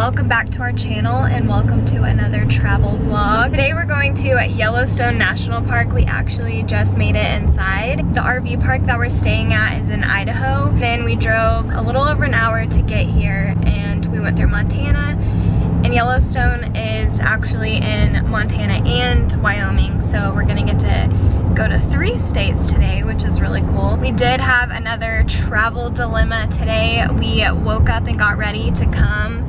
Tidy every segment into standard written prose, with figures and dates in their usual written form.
welcome back to our channel and welcome to another travel vlog. Today we're going to Yellowstone National Park. We actually just made it inside. The RV park that we're staying at is in Idaho. Then we drove a little over an hour to get here and we went through Montana. And Yellowstone is actually in Montana and Wyoming, so we're gonna get to go to 3 states today, which is really cool. We did have another travel dilemma today. We woke up and got ready to come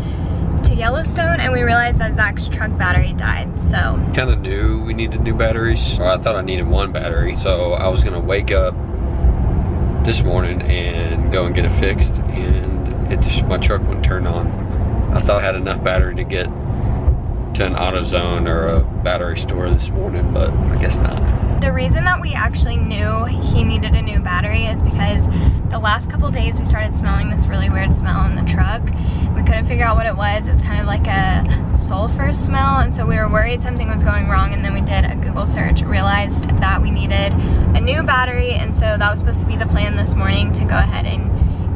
to Yellowstone and we realized that Zach's truck battery died, so. Kind of knew we needed new batteries. Or I thought I needed 1 battery, so I was gonna wake up this morning and go and get it fixed, and my truck wouldn't turn on. I thought I had enough battery to get to an AutoZone or a battery store this morning, but I guess not. The reason that we actually knew he needed a new battery is because the last couple days we started smelling this really weird smell in the truck. We couldn't figure out what it was. It was kind of like a sulfur smell, and so we were worried something was going wrong, and then we did a Google search, realized that we needed a new battery, and so that was supposed to be the plan this morning, to go ahead and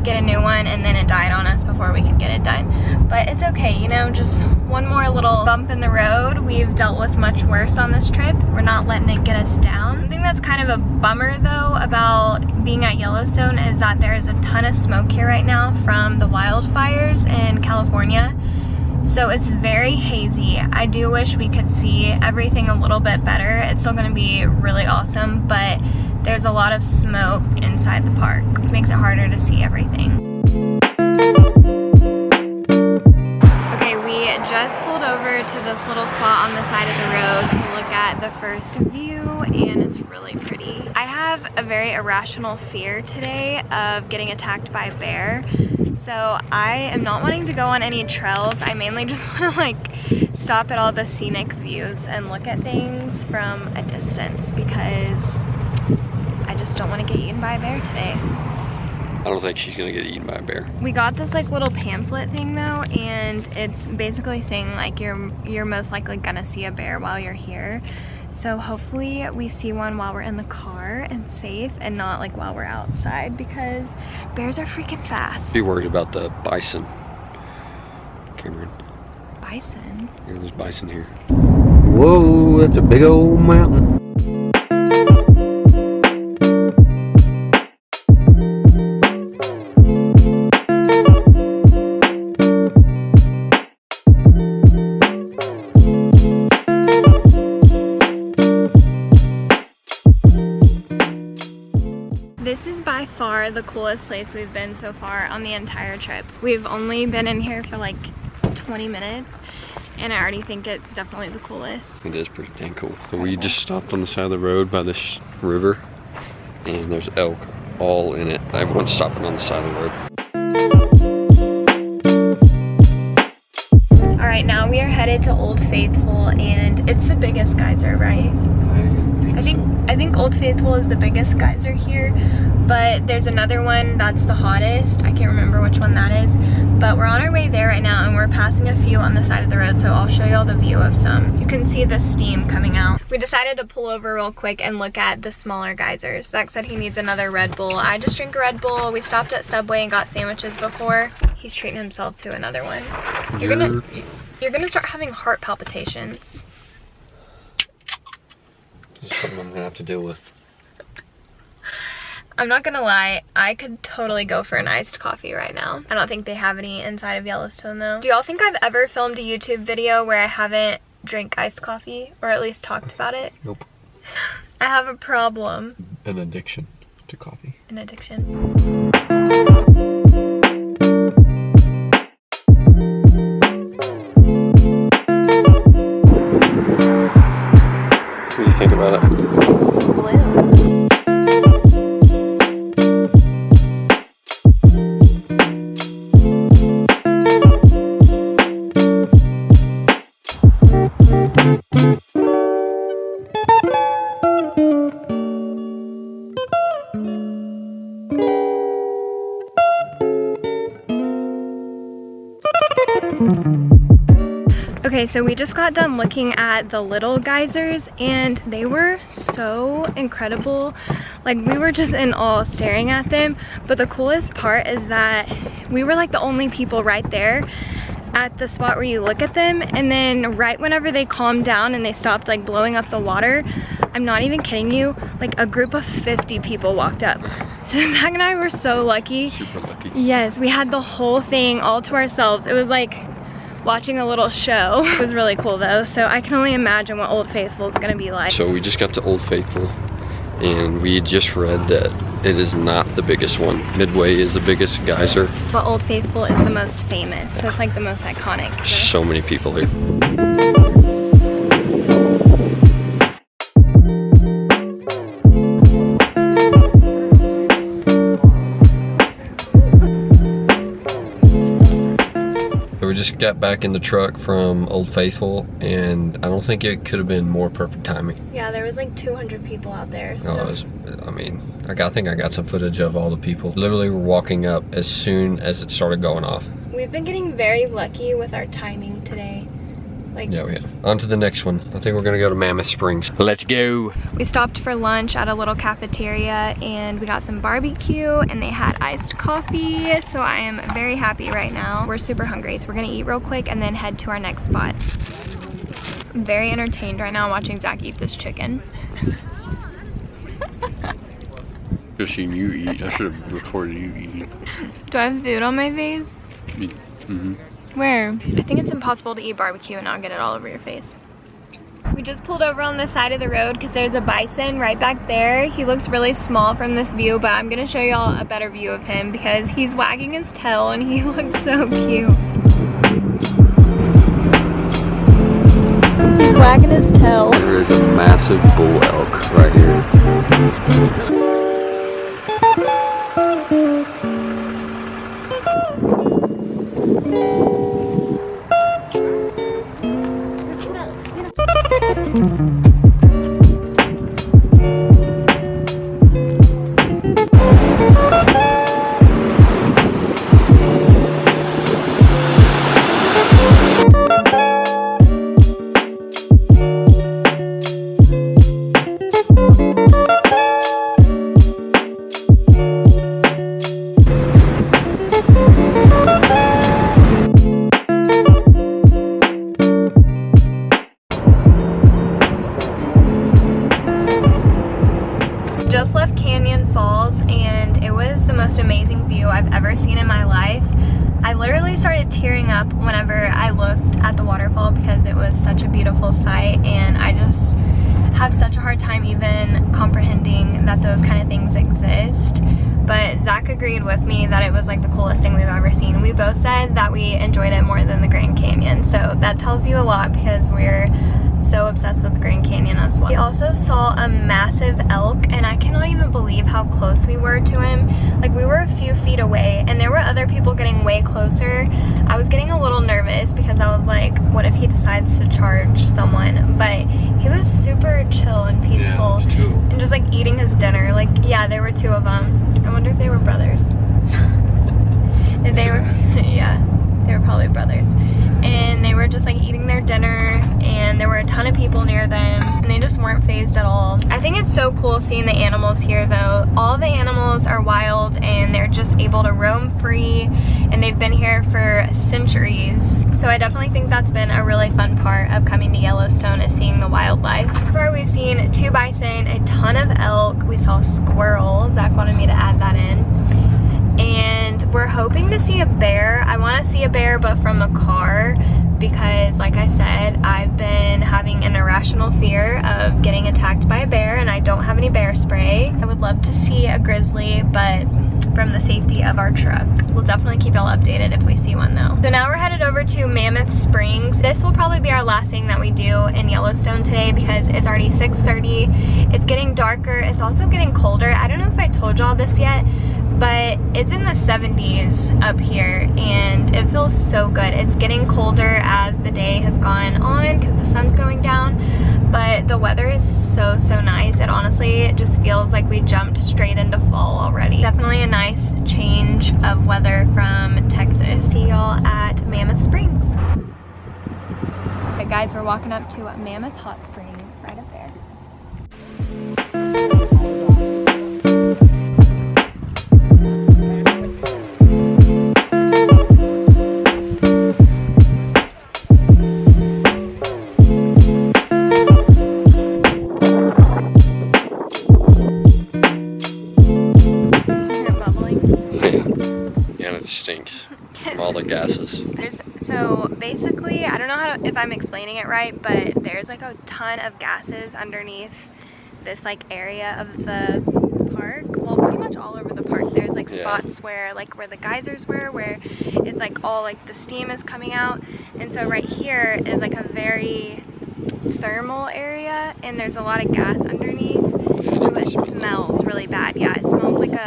get a new one, and then it died on us before we could get it done. But it's okay, you know, just one more little bump in the road. We've dealt with much worse on this trip. We're not letting it get us down. Something that's kind of a bummer though about being at Yellowstone is that there is a ton of smoke here right now from the wildfires in California. So it's very hazy. I do wish we could see everything a little bit better. It's still gonna be really awesome, but there's a lot of smoke inside the park, which makes it harder to see everything. Okay, we just pulled over to this little spot on the side of the road to look at the first view, and it's really pretty. I have a very irrational fear today of getting attacked by a bear. So I am not wanting to go on any trails. I mainly just want to like stop at all the scenic views and look at things from a distance because I just don't want to get eaten by a bear today. I don't think she's gonna get eaten by a bear. We got this like little pamphlet thing though, and it's basically saying like you're most likely gonna see a bear while you're here. So hopefully we see one while we're in the car and safe, and not like while we're outside, because bears are freaking fast. Be worried about the bison, Cameron. Bison? Yeah, there's bison here. Whoa, that's a big old mountain. This is by far the coolest place we've been so far on the entire trip. We've only been in here for like 20 minutes and I already think it's definitely the coolest. It is pretty dang cool. So we just stopped on the side of the road by this river, and there's elk all in it. Everyone's stopping on the side of the road. Alright, now we are headed to Old Faithful, and it's the biggest geyser, right? I think Old Faithful is the biggest geyser here, but there's another one that's the hottest. I can't remember which one that is, but we're on our way there right now and we're passing a few on the side of the road, so I'll show you all the view of some. You can see the steam coming out. We decided to pull over real quick and look at the smaller geysers. Zach said he needs another Red Bull. I just drink a Red Bull. We stopped at Subway and got sandwiches before. He's treating himself to another one. You're gonna start having heart palpitations. This is something I'm gonna have to deal with. I'm not gonna lie, I could totally go for an iced coffee right now. I don't think they have any inside of Yellowstone though. Do y'all think I've ever filmed a YouTube video where I haven't drank iced coffee, or at least talked about it? Nope. I have a problem. An addiction to coffee. An addiction. What do you think about it? It's so blue. Okay, so we just got done looking at the little geysers and they were so incredible. Like, we were just in awe staring at them. But the coolest part is that we were like the only people right there. at the spot where you look at them, and then right whenever they calmed down and they stopped like blowing up the water, I'm not even kidding you, like a group of 50 people walked up. So Zach and I were so lucky. Super lucky. Yes, we had the whole thing all to ourselves. It was like watching a little show. It was really cool though, so I can only imagine what Old Faithful is gonna be like. So we just got to Old Faithful, and we just read that it is not the biggest one. Midway is the biggest geyser. But Old Faithful is the most famous, so it's like the most iconic. So many people here. So we just got back in the truck from Old Faithful, and I don't think it could have been more perfect timing. Yeah, there was like 200 people out there, so. I think I got some footage of all the people. Literally were walking up as soon as it started going off. We've been getting very lucky with our timing today. Like, yeah, we have. On to the next one. I think we're gonna go to Mammoth Springs. Let's go. We stopped for lunch at a little cafeteria and we got some barbecue and they had iced coffee. So I am very happy right now. We're super hungry, so we're gonna eat real quick and then head to our next spot. I'm very entertained right now watching Zach eat this chicken. Just seen you eat. I should have recorded you eating. Do I have food on my face? Mm-hmm. Where? I think it's impossible to eat barbecue and not get it all over your face. We just pulled over on the side of the road because there's a bison right back there. He looks really small from this view, but I'm gonna show y'all a better view of him because he's wagging his tail and he looks so cute. He's wagging his tail. There is a massive bull elk right here. Just left Canyon Falls and it was the most amazing view I've ever seen in my life. I literally started tearing up whenever I looked at the waterfall because it was such a beautiful sight, and I just have such a hard time even comprehending that those kind of things exist. But Zach agreed with me that it was like the coolest thing we've ever seen. We both said that we enjoyed it more than the Grand Canyon, so that tells you a lot because we're so obsessed with Grand Canyon as well. We also saw a massive elk and I cannot even believe how close we were to him. Like, we were a few feet away and there were other people getting way closer. I was getting a little nervous because I was like, what if he decides to charge someone? But he was super chill and peaceful, and just like eating his dinner. Like, yeah, there were two of them. I wonder if they were brothers. And they were, yeah, they were probably brothers. And they were just like eating their dinner, and there were a ton of people near them, and they just weren't fazed at all. I think it's so cool seeing the animals here though. All the animals are wild and they're just able to roam free, and they've been here for centuries. So I definitely think that's been a really fun part of coming to Yellowstone, is seeing the wildlife. So far we've seen 2 bison, a ton of elk, we saw squirrels. Zach wanted me to add that in. And we're hoping to see a bear. I want to see a bear, but from a car, because like I said, I've been having an irrational fear of getting attacked by a bear, and I don't have any bear spray. I would love to see a grizzly, but from the safety of our truck. We'll definitely keep y'all updated if we see one though. So now we're headed over to Mammoth Springs. This will probably be our last thing that we do in Yellowstone today because it's already 6:30. It's getting darker. It's also getting colder. I don't know if I told y'all this yet, but it's in the 70s up here and it feels so good. It's getting colder as the day has gone on because the sun's going down, but the weather is so nice. It honestly just feels like we jumped straight into fall already. Definitely a nice change of weather from Texas. See y'all at Mammoth Springs. Okay guys, we're walking up to Mammoth Hot Springs right up there. It stinks from all the gases. So basically, I don't know if I'm explaining it right, but there's like a ton of gases underneath this like area of the park. Well, pretty much all over the park. There's like spots where the geysers were, where it's like all like the steam is coming out. And so right here is like a very thermal area, and there's a lot of gas underneath. So it smells really bad. Yeah, it smells like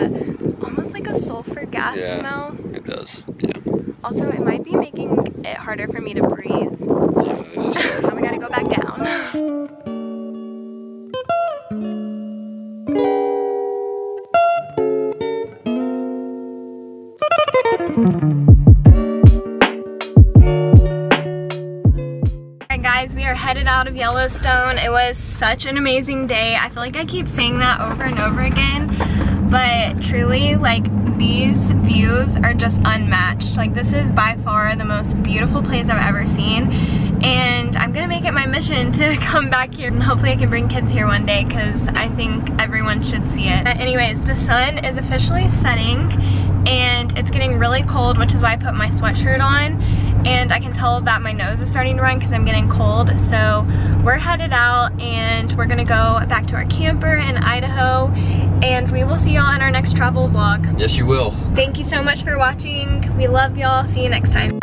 almost like a sulfur gas smell. It does, yeah. Also, it might be making it harder for me to breathe. Yeah, it is tough. Now we gotta go back down. Alright guys, we are headed out of Yellowstone. It was such an amazing day. I feel like I keep saying that over and over again, but truly, like, these views are just unmatched. Like, this is by far the most beautiful place I've ever seen, and I'm gonna make it my mission to come back here, and hopefully I can bring kids here one day because I think everyone should see it. But anyways, the sun is officially setting and it's getting really cold, which is why I put my sweatshirt on, and I can tell that my nose is starting to run because I'm getting cold. So we're headed out and we're gonna go back to our camper in Idaho, and we will see y'all in our next travel vlog. Yes, you will. Thank you so much for watching. We love y'all. See you next time.